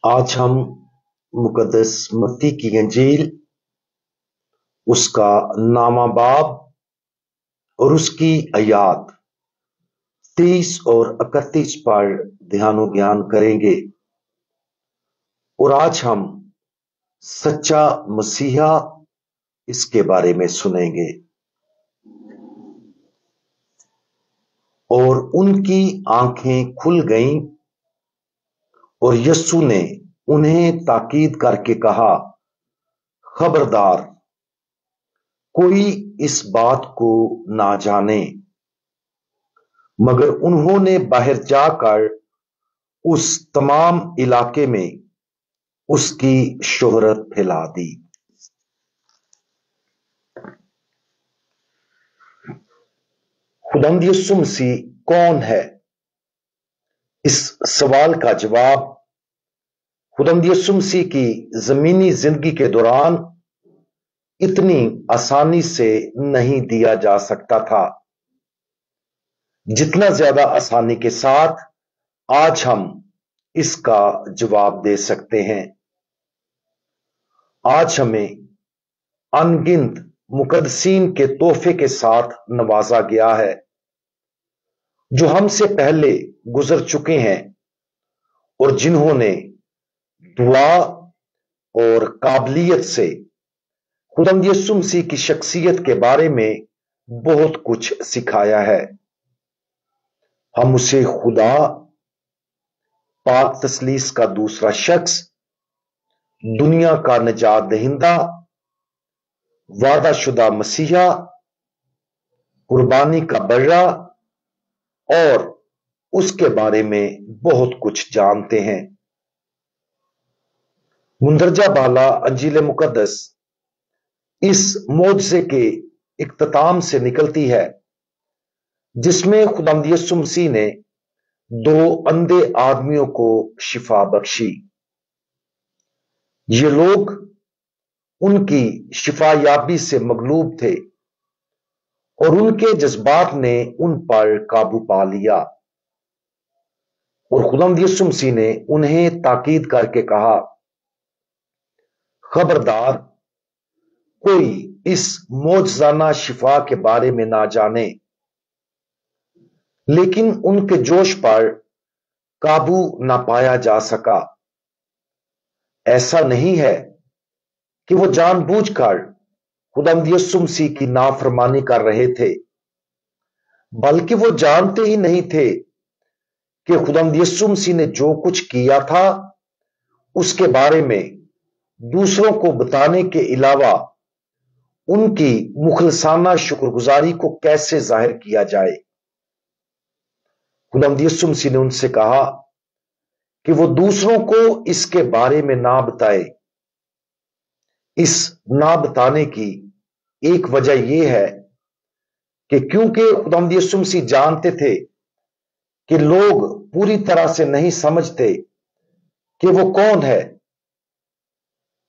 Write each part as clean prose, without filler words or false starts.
आज हम मुकद्दस मत्ती की इंजील, उसका नामा बाब और उसकी आयात 30 और 31 पर ध्यान ज्ञान करेंगे। और आज हम सच्चा मसीहा इसके बारे में सुनेंगे। और उनकी आंखें खुल गईं और यीशु ने उन्हें ताकीद करके कहा, खबरदार, कोई इस बात को ना जाने। मगर उन्होंने बाहर जाकर उस तमाम इलाके में उसकी शोहरत फैला दी। खुदावंद यीशु मसीह कौन है? इस सवाल का जवाब खुदावंद यीशु मसीह की जमीनी जिंदगी के दौरान इतनी आसानी से नहीं दिया जा सकता था, जितना ज्यादा आसानी के साथ आज हम इसका जवाब दे सकते हैं। आज हमें अनगिनत मुकद्दसीन के तोहफे के साथ नवाजा गया है, जो हमसे पहले गुजर चुके हैं और जिन्होंने दुआ और काबिलियत से खुदावंद यीशु मसीह की शख्सियत के बारे में बहुत कुछ सिखाया है। हम उसे खुदा, पाक तसलीस का दूसरा शख्स, दुनिया का निजात दहिंदा, वादाशुदा मसीहा, कुर्बानी का बर्रा और उसके बारे में बहुत कुछ जानते हैं। मुंदरजा बाला अंजील मुकद्दस इस मौजज़े के इख्तिताम से निकलती है, जिसमें खुदावंद यीशु मसीह ने 2 अंधे आदमियों को शिफा बख्शी। ये लोग उनकी शिफा याबी से मगलूब थे और उनके जज्बात ने उन पर काबू पा लिया। और खुदावंद यीशु मसीह ने उन्हें ताकीद करके कहा, खबरदार, कोई इस मौजज़ाना शिफा के बारे में ना जाने। लेकिन उनके जोश पर काबू ना पाया जा सका। ऐसा नहीं है कि वो जानबूझकर खुदावंद यीशु मसीह की नाफरमानी कर रहे थे, बल्कि वो जानते ही नहीं थे कि खुदावंद यीशु मसीह ने जो कुछ किया था उसके बारे में दूसरों को बताने के अलावा उनकी मुखलसाना शुक्रगुजारी को कैसे जाहिर किया जाए। खुदावंद यीशु मसीह ने उनसे कहा कि वो दूसरों को इसके बारे में ना बताए। इस ना बताने की एक वजह यह है कि क्योंकि खुदावंद यीशु मसीह जानते थे कि लोग पूरी तरह से नहीं समझते कि वो कौन है।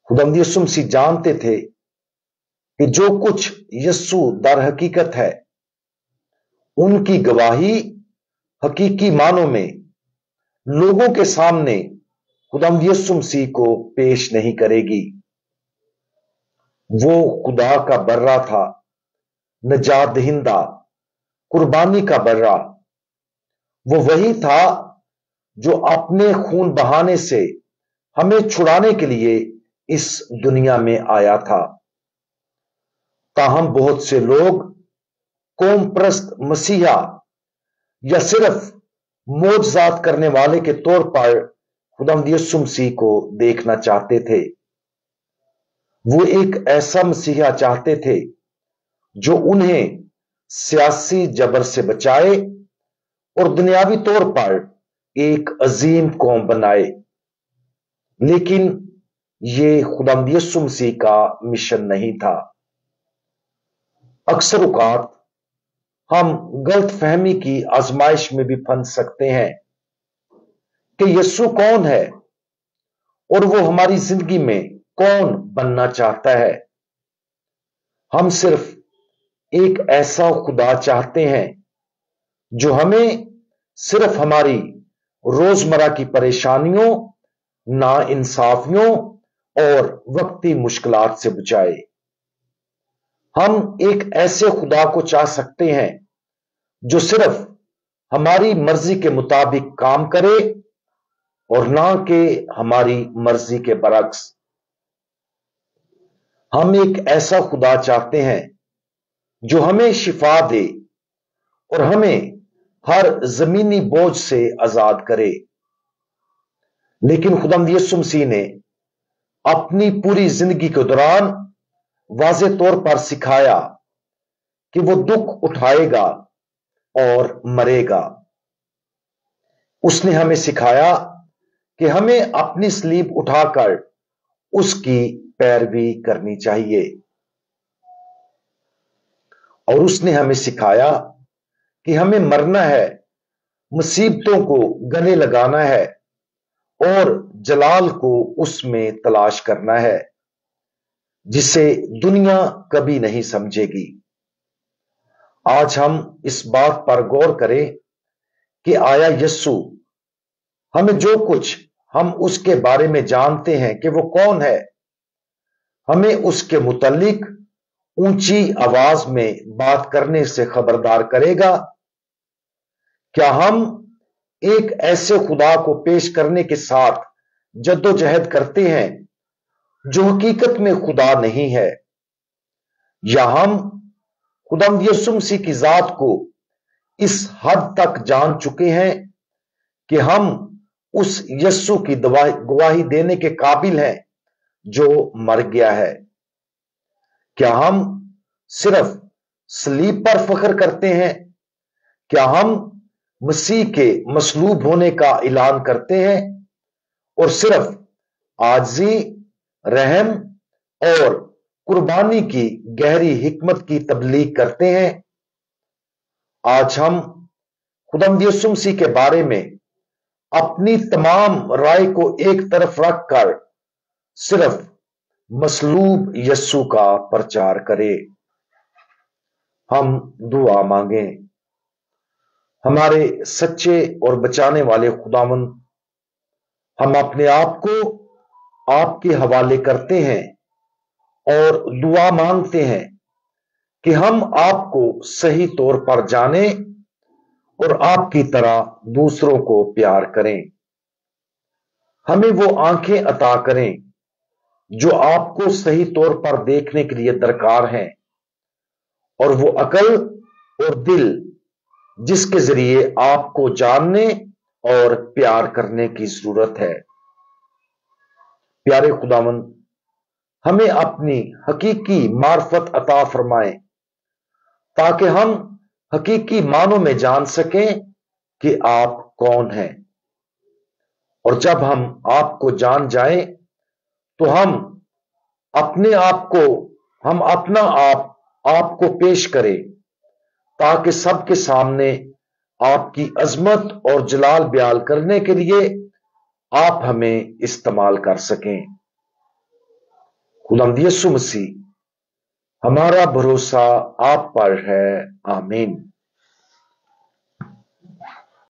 खुदावंद यीशु मसीह जानते थे कि जो कुछ यीशु दर हकीकत है, उनकी गवाही हकीकी मानों में लोगों के सामने खुदावंद यीशु मसीह को पेश नहीं करेगी। वो खुदा का बर्रा था, निजात दहिंदा, कुर्बानी का बर्रा। वो वही था जो अपने खून बहाने से हमें छुड़ाने के लिए इस दुनिया में आया था। ताहम बहुत से लोग कौम परस्त मसीहा या सिर्फ मौजज़ात करने वाले के तौर पर खुदावंद यीशु मसीह को देखना चाहते थे। वो एक ऐसा मसीहा चाहते थे जो उन्हें सियासी जबर से बचाए और दुनियावी तौर पर एक अजीम कौम बनाए। लेकिन ये खुदावंद यीशु मसीह का मिशन नहीं था। अक्सर औकात हम गलत फहमी की आजमाइश में भी फंस सकते हैं कि यीशु कौन है और वो हमारी जिंदगी में कौन बनना चाहता है। हम सिर्फ एक ऐसा खुदा चाहते हैं जो हमें सिर्फ हमारी रोजमर्रा की परेशानियों ना इंसाफियों और वक्ती मुश्किलात से बचाए। हम एक ऐसे खुदा को चाह सकते हैं जो सिर्फ हमारी मर्जी के मुताबिक काम करे और ना कि हमारी मर्जी के बरक्स। हम एक ऐसा खुदा चाहते हैं जो हमें शिफा दे और हमें हर जमीनी बोझ से आजाद करे। लेकिन खुदावंद यीशु मसीह ने अपनी पूरी जिंदगी के दौरान वाज़े तौर पर सिखाया कि वो दुख उठाएगा और मरेगा। उसने हमें सिखाया कि हमें अपनी सलीब उठाकर उसकी पैरवी करनी चाहिए, और उसने हमें सिखाया कि हमें मरना है, मुसीबतों को गले लगाना है और जलाल को उसमें तलाश करना है जिसे दुनिया कभी नहीं समझेगी। आज हम इस बात पर गौर करें कि आया यीशु हमें जो कुछ हम उसके बारे में जानते हैं कि वो कौन है, हमें उसके मुतालिक ऊंची आवाज में बात करने से खबरदार करेगा। क्या हम एक ऐसे खुदा को पेश करने के साथ जद्दोजहद करते हैं जो हकीकत में खुदा नहीं है, या हम खुदावंद यीशु मसीह की जात को इस हद तक जान चुके हैं कि हम उस यीशु की गवाही देने के काबिल हैं जो मर गया है? क्या हम सिर्फ सलीब पर फख्र करते हैं? क्या हम मसीह के मसलूब होने का ऐलान करते हैं और सिर्फ आजी, रहम और कुर्बानी की गहरी हिकमत की तबलीग करते हैं? आज हम खुदावंद यीशु मसीह के बारे में अपनी तमाम राय को एक तरफ रखकर सिर्फ मसलूब यीशु का प्रचार करें। हम दुआ मांगें। हमारे सच्चे और बचाने वाले खुदावंद, हम अपने आप को आपके हवाले करते हैं और दुआ मांगते हैं कि हम आपको सही तौर पर जानें और आपकी तरह दूसरों को प्यार करें। हमें वो आंखें अता करें जो आपको सही तौर पर देखने के लिए दरकार हैं, और वो अकल और दिल जिसके जरिए आपको जानने और प्यार करने की जरूरत है। प्यारे खुदावंद, हमें अपनी हकीकी मार्फत अता फरमाएं ताकि हम हकीकी मानों में जान सकें कि आप कौन हैं, और जब हम आपको जान जाएं तो हम अपना आप आपको पेश करें ताकि सबके सामने आपकी अजमत और जलाल बयान करने के लिए आप हमें इस्तेमाल कर सकें। खुदावंद यीशु मसीह, हमारा भरोसा आप पर है। आमीन।